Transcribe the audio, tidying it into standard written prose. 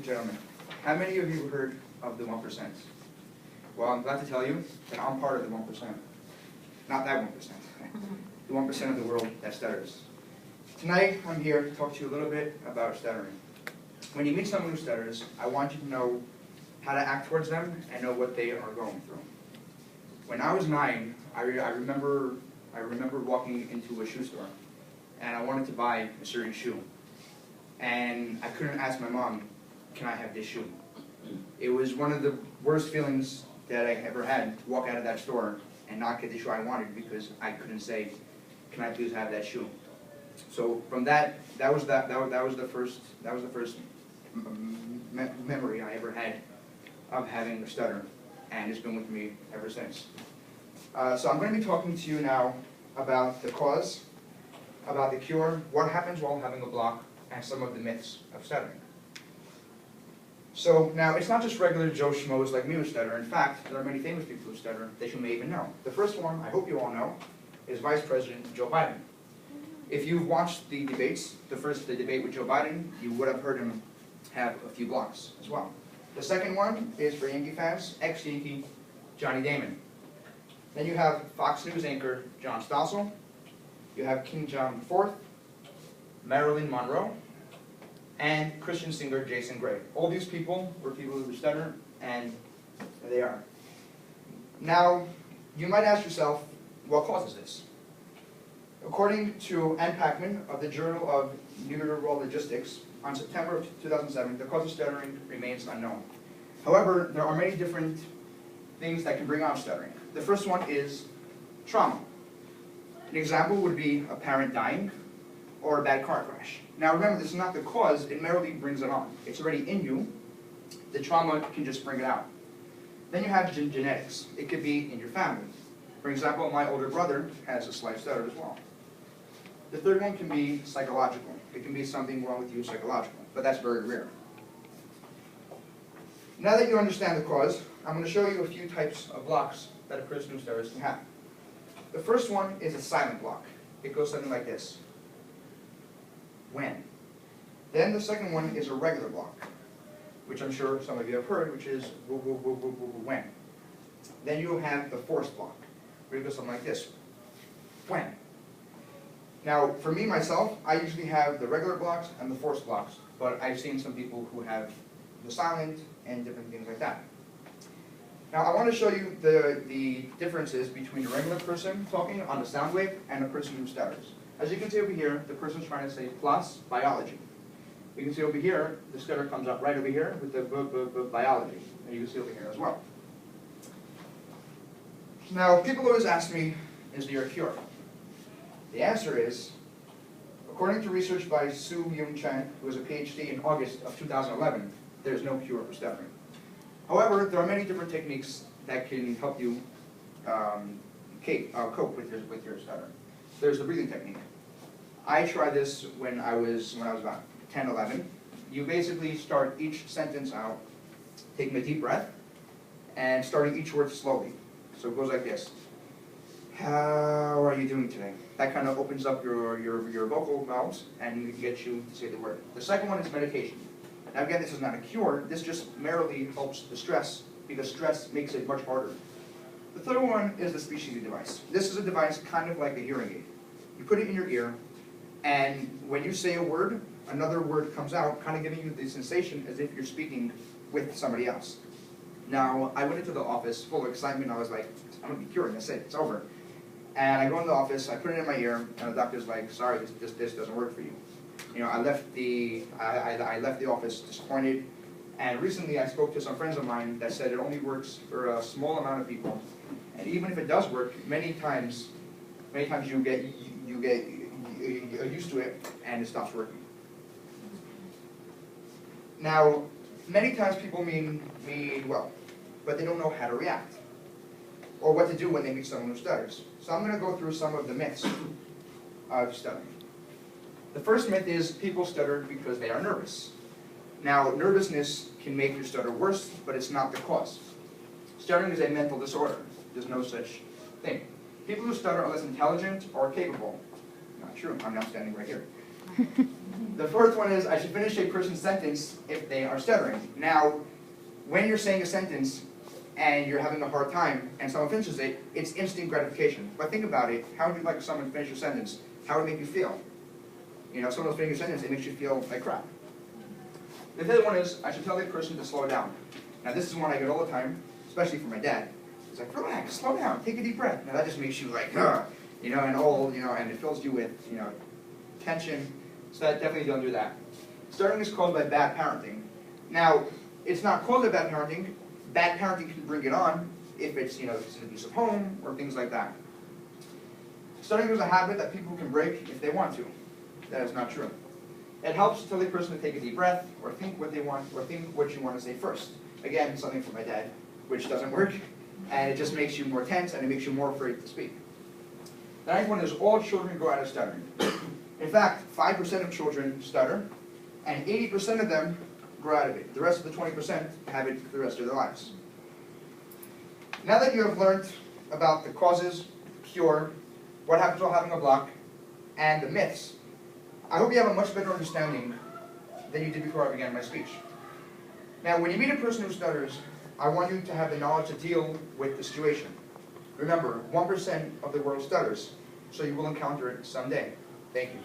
gentlemen, how many of you heard of the 1%? Well, I'm glad to tell you that I'm part of the 1%. Not that 1%. The 1% of the world that stutters. Tonight, I'm here to talk to you a little bit about stuttering. When you meet someone who stutters, I want you to know how to act towards them and know what they are going through. When I was 9, I remember walking into a shoe store, and I wanted to buy a certain shoe. And I couldn't ask my mom, can I have this shoe? It was one of the worst feelings that I ever had to walk out of that store and not get the shoe I wanted because I couldn't say, can I please have that shoe? So from that was the first memory I ever had of having a stutter, and it's been with me ever since. So I'm going to be talking to you now about the cause, about the cure, what happens while having a block, and some of the myths of stuttering. So now, it's not just regular Joe Schmoes like me who stutter. In fact, there are many famous people who stutter that you may even know. The first one, I hope you all know, is Vice President Joe Biden. If you've watched the debates, the debate with Joe Biden, you would have heard him have a few blocks as well. The second one is for Yankee fans, ex-Yankee Johnny Damon. Then you have Fox News anchor John Stossel. You have King John IV, Marilyn Monroe, and Christian singer Jason Gray. All these people were people who stutter, and they are. Now, you might ask yourself, what causes this? According to Ann Packman of the Journal of Neurologistics, on September of 2007, the cause of stuttering remains unknown. However, there are many different things that can bring on stuttering. The first one is trauma. An example would be a parent dying or a bad car crash. Now remember, this is not the cause, it merely brings it on. It's already in you. The trauma can just bring it out. Then you have genetics. It could be in your family. For example, my older brother has a slight stutter as well. The third one can be psychological. It can be something wrong with you psychological, but that's very rare. Now that you understand the cause, I'm going to show you a few types of blocks that a person who stutters can have. The first one is a silent block. It goes something like this. When. Then the second one is a regular block, which I'm sure some of you have heard, which is when. Then you have the forced block, where it goes something like this. When. Now, for me, myself, I usually have the regular blocks and the forced blocks, but I've seen some people who have the silent and different things like that. Now, I want to show you the differences between a regular person talking on the sound wave and a person who stutters. As you can see over here, the person's trying to say plus biology. You can see over here, the stutter comes up right over here with the biology. And you can see over here as well. Now, people always ask me, is there a cure? The answer is, according to research by Sue Yoon Chen, who has a PhD in August of 2011, there's no cure for stuttering. However, there are many different techniques that can help you cope with your stutter. There's the breathing technique. I tried this when I was about 10, 11. You basically start each sentence out, taking a deep breath, and starting each word slowly. So it goes like this. How are you doing today? That kind of opens up your vocal valves and gets you to say the word. The second one is meditation. Now again, this is not a cure. This just merely helps the stress, because stress makes it much harder. The third one is the speech-easy device. This is a device kind of like a hearing aid. You put it in your ear, and when you say a word, another word comes out, kind of giving you the sensation as if you're speaking with somebody else. Now, I went into the office full of excitement. I was like, I'm going to be cured. That's it. It's over. And I go in the office, I put it in my ear, and the doctor's like, sorry, this doesn't work for you. You know, I left the office disappointed. And recently I spoke to some friends of mine that said it only works for a small amount of people. And even if it does work, many times you get used to it and it stops working. Now, many times people mean well, but they don't know how to react or what to do when they meet someone who stutters. So I'm going to go through some of the myths of stuttering. The first myth is people stutter because they are nervous. Now, nervousness can make your stutter worse, but it's not the cause. Stuttering is a mental disorder. There's no such thing. People who stutter are less intelligent or capable. Not true. I'm now standing right here. The fourth one is I should finish a person's sentence if they are stuttering. Now, when you're saying a sentence and you're having a hard time and someone finishes it, it's instant gratification. But think about it, how would you like someone to finish your sentence? How would it make you feel? You know, someone's finishing your sentence, it makes you feel like crap. The third one is I should tell the person to slow down. Now this is one I get all the time, especially from my dad. He's like, relax, slow down, take a deep breath. Now that just makes you like, you know, and old, you know, and it fills you with, you know, tension. So that definitely don't do that. Stuttering is caused by bad parenting. Now, it's not caused by bad parenting. Bad parenting can bring it on if it's, you know, if it's an abusive home or things like that. Stuttering is a habit that people can break if they want to. That is not true. It helps to tell the person to take a deep breath or think what they want or think what you want to say first. Again, something from my dad, which doesn't work, and it just makes you more tense and it makes you more afraid to speak. The ninth one is all children grow out of stuttering. In fact, 5% of children stutter, and 80% of them grow out of it. The rest of the 20% have it for the rest of their lives. Now that you have learned about the causes, cure, what happens while having a block, and the myths, I hope you have a much better understanding than you did before I began my speech. Now, when you meet a person who stutters, I want you to have the knowledge to deal with the situation. Remember, 1% of the world stutters, so you will encounter it someday. Thank you.